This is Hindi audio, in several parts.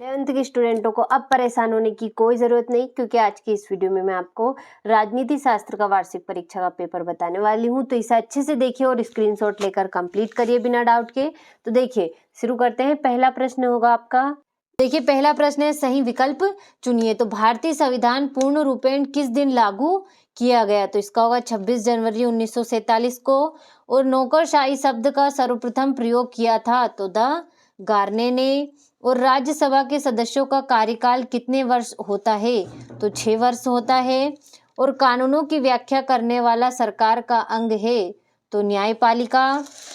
11th के स्टूडेंटों को अब परेशान होने की कोई ज़रूरत नहीं, क्योंकि आज की इस वीडियो में मैं आपको राजनीति शास्त्र का वार्षिक परीक्षा का पेपर बताने वाली हूं। तो इसे अच्छे से देखिए और स्क्रीनशॉट लेकर कंप्लीट करिए बिना डाउट के। तो देखिए, शुरू करते हैं। पहला प्रश्न होगा आपका। देखिए, पहला प्रश्न है, सही विकल्प चुनिए। तो भारतीय संविधान पूर्ण रूपेण किस दिन लागू किया गया? तो इसका होगा 26 जनवरी 1947 को। और नौकरशाही शब्द का सर्वप्रथम प्रयोग किया था तो द गार्ने ने। और राज्यसभा के सदस्यों का कार्यकाल कितने वर्ष होता है? तो 6 वर्ष होता है। और कानूनों की व्याख्या करने वाला सरकार का अंग है तो न्यायपालिका।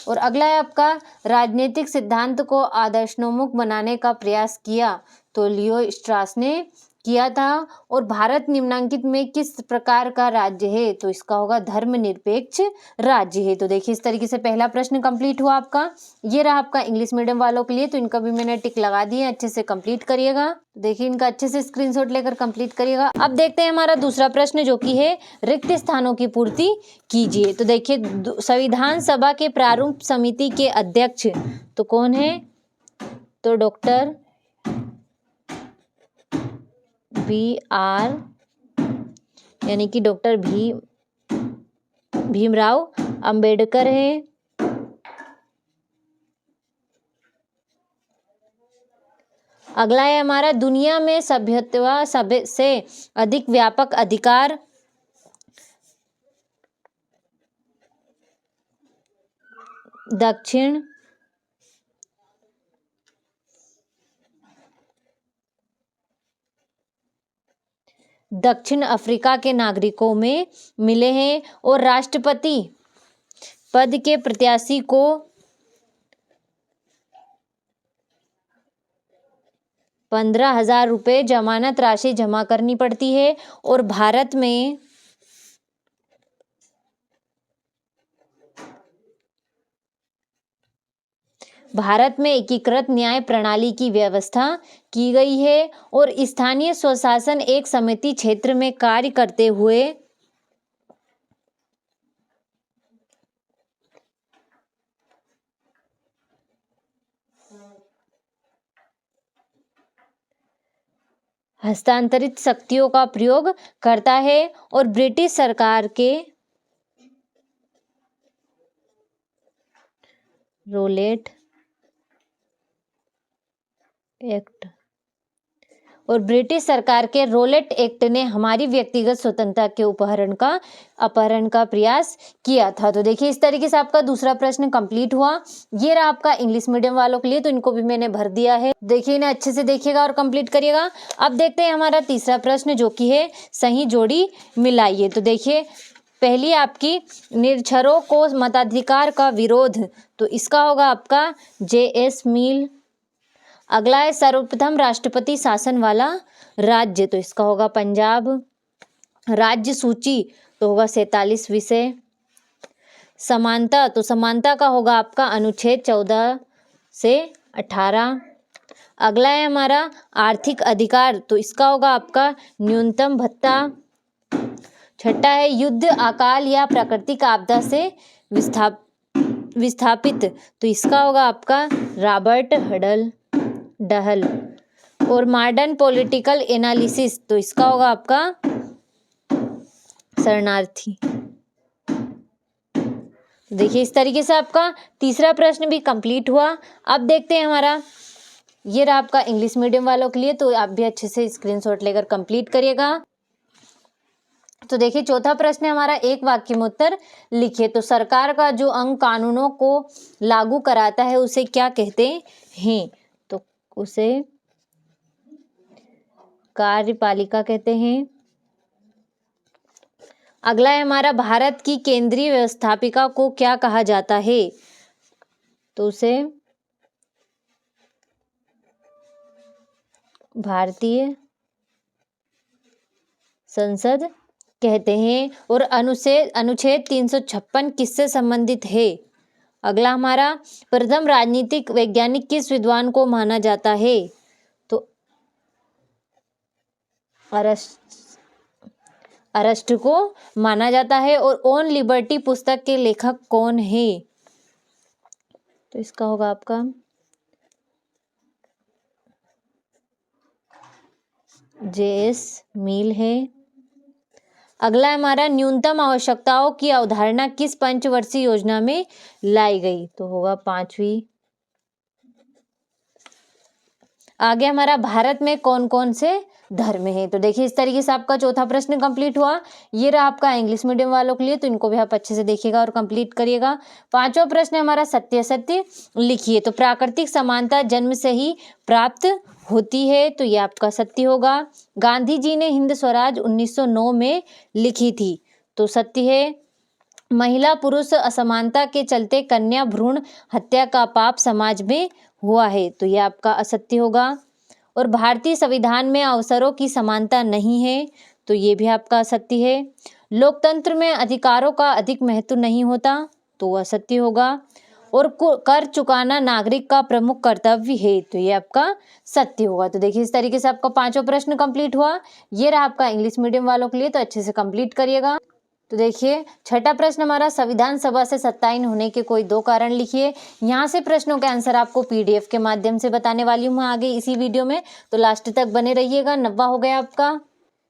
और अगला है आपका, राजनीतिक सिद्धांत को आदर्शोन्मुख बनाने का प्रयास किया तो लियो स्ट्रास ने किया था। और भारत निम्नलिखित में किस प्रकार का राज्य है? तो इसका होगा धर्मनिरपेक्ष राज्य है। तो देखिए, इस तरीके से पहला प्रश्न कंप्लीट हुआ आपका। ये रहा आपका इंग्लिश मीडियम वालों के लिए, तो इनका भी मैंने टिक लगा दिए, अच्छे से कंप्लीट करिएगा। देखिए, इनका अच्छे से स्क्रीनशॉट लेकर कंप्लीट करिएगा। अब देखते हैं हमारा दूसरा प्रश्न, जो कि है रिक्त स्थानों की पूर्ति कीजिए। तो देखिए, संविधान सभा के प्रारूप समिति के अध्यक्ष तो कौन है? तो डॉक्टर BR यानी कि डॉक्टर भीमराव अंबेडकर है। अगला है हमारा, दुनिया में सभ्यता से अधिक व्यापक अधिकार दक्षिण अफ्रीका के नागरिकों में मिले हैं। और राष्ट्रपति पद के प्रत्याशी को 15,000 रुपये जमानत राशि जमा करनी पड़ती है। और भारत में एकीकृत न्याय प्रणाली की व्यवस्था की गई है। और स्थानीय स्वशासन एक समिति क्षेत्र में कार्य करते हुए हस्तांतरित शक्तियों का प्रयोग करता है। और ब्रिटिश सरकार के रोलेट एक्ट ने हमारी व्यक्तिगत स्वतंत्रता के अपहरण का प्रयास किया था। तो देखिए, इस तरीके से आपका दूसरा प्रश्न कंप्लीट हुआ। ये रहा आपका इंग्लिश मीडियम वालों के लिए, तो इनको भी मैंने भर दिया है। देखिए, इन्हें अच्छे से देखिएगा और कंप्लीट करिएगा। अब देखते हैं हमारा तीसरा प्रश्न, जो कि है सही जोड़ी मिलाइए। तो देखिए, पहली आपकी, निरक्षरों को मताधिकार का विरोध, तो इसका होगा आपका JS मिल। अगला है, सर्वप्रथम राष्ट्रपति शासन वाला राज्य, तो इसका होगा पंजाब। राज्य सूची तो होगा 47 विषय। समानता, तो समानता का होगा आपका अनुच्छेद 14 से 18। अगला है हमारा आर्थिक अधिकार, तो इसका होगा आपका न्यूनतम भत्ता। छठा है युद्ध, अकाल या प्राकृतिक आपदा से विस्थापित, तो इसका होगा आपका रॉबर्ट डहल। और मॉडर्न पॉलिटिकल एनालिसिस, तो इसका होगा आपका शरणार्थी। देखिए, इस तरीके से आपका तीसरा प्रश्न भी कंप्लीट हुआ। अब देखते हैं हमारा, ये रहा आपका इंग्लिश मीडियम वालों के लिए, तो आप भी अच्छे से स्क्रीनशॉट लेकर कंप्लीट करिएगा। तो देखिए, चौथा प्रश्न है हमारा, एक वाक्य में उत्तर लिखिए। तो सरकार का जो अंग कानूनों को लागू कराता है उसे क्या कहते हैं? तो उसे कार्यपालिका कहते हैं। अगला है हमारा, भारत की केंद्रीय व्यवस्थापिका को क्या कहा जाता है? तो उसे भारतीय संसद कहते हैं। और अनुच्छेद 356 किससे संबंधित है? अगला हमारा, प्रथम राजनीतिक वैज्ञानिक किस विद्वान को माना जाता है? तो अरस्टू को माना जाता है। और ऑन लिबर्टी पुस्तक के लेखक कौन है? तो इसका होगा आपका JS मील है। अगला है हमारा न्यूनतम आवश्यकताओं की अवधारणा किस पंचवर्षीय योजना में लाई गई, तो होगा 5वीं। आगे हमारा भारत में कौन कौन से धर्म है, तो देखिए इस तरीके से आपका चौथा प्रश्न कंप्लीट हुआ। ये रहा आपका इंग्लिश मीडियम वालों के लिए, तो इनको भी आप अच्छे से देखिएगा और कंप्लीट करिएगा। पांचवा प्रश्न है हमारा सत्य सत्य लिखिए, तो प्राकृतिक समानता जन्म से ही प्राप्त होती है, तो ये आपका सत्य होगा। गांधी जी ने हिंद स्वराज 1909 में लिखी थी, तो सत्य है। महिला पुरुष असमानता के चलते कन्या भ्रूण हत्या का पाप समाज में हुआ है, तो यह आपका असत्य होगा। और भारतीय संविधान में अवसरों की समानता नहीं है, तो ये भी आपका असत्य है। लोकतंत्र में अधिकारों का अधिक महत्व नहीं होता, तो वह असत्य होगा। और कर चुकाना नागरिक का प्रमुख कर्तव्य है, तो ये आपका सत्य होगा। तो देखिए इस तरीके से आपका पांचवा प्रश्न कंप्लीट हुआ। ये रहा आपका इंग्लिश मीडियम वालों के लिए, तो अच्छे से कंप्लीट करिएगा। तो देखिए छठा प्रश्न हमारा संविधान सभा से सत्ताहीन होने के कोई 2 कारण लिखिए। यहाँ से प्रश्नों के आंसर आपको पीडीएफ के माध्यम से बताने वाली हूँ आगे इसी वीडियो में, तो लास्ट तक बने रहिएगा। 9वां हो गया आपका।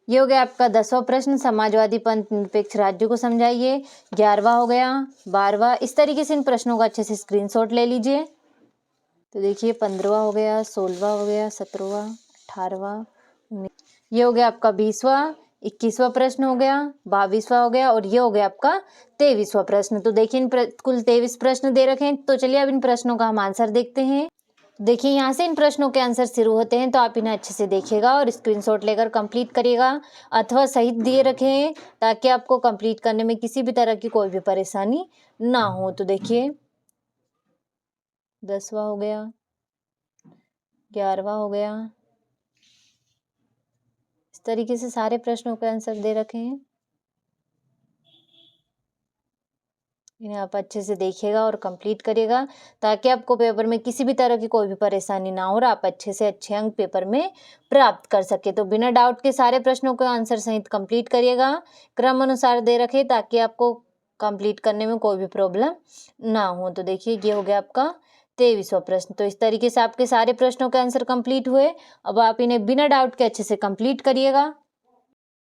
ये हो गया आपका 10वां प्रश्न, समाजवादी पंथ निरपेक्ष राज्य को समझाइए। 11वां हो गया, 12वां। इस तरीके से इन प्रश्नों का अच्छे से स्क्रीनशॉट ले लीजिए। तो देखिए 15वां हो गया, 16वां हो गया, 17वां, 18वां, 19। ये हो गया आपका 20वां, 21वां प्रश्न हो गया, 22वां हो गया, और ये हो गया आपका 23वां प्रश्न। तो देखिए इन कुल 23 प्रश्न दे रखे हैं। तो चलिए अब इन प्रश्नों का हम आंसर देखते हैं। देखिए यहाँ से इन प्रश्नों के आंसर शुरू होते हैं, तो आप इन्हें अच्छे से देखिएगा और स्क्रीनशॉट लेकर कंप्लीट करिएगा, अथवा सहित दिए रखे हैं ताकि आपको कंप्लीट करने में किसी भी तरह की कोई भी परेशानी ना हो। तो देखिए 10वां हो गया, 11वां हो गया। इस तरीके से सारे प्रश्नों के आंसर दे रखे हैं, इन्हें आप अच्छे से देखिएगा और कंप्लीट करिएगा ताकि आपको पेपर में किसी भी तरह की कोई भी परेशानी ना हो और आप अच्छे से अच्छे अंक पेपर में प्राप्त कर सके। तो बिना डाउट के सारे प्रश्नों के आंसर सहित कंप्लीट करिएगा, क्रम अनुसार दे रखे ताकि आपको कंप्लीट करने में कोई भी प्रॉब्लम ना हो। तो देखिए ये हो गया आपका 23वां प्रश्न। तो इस तरीके से आपके सारे प्रश्नों के आंसर कंप्लीट हुए। अब आप इन्हें बिना डाउट के अच्छे से कंप्लीट करिएगा।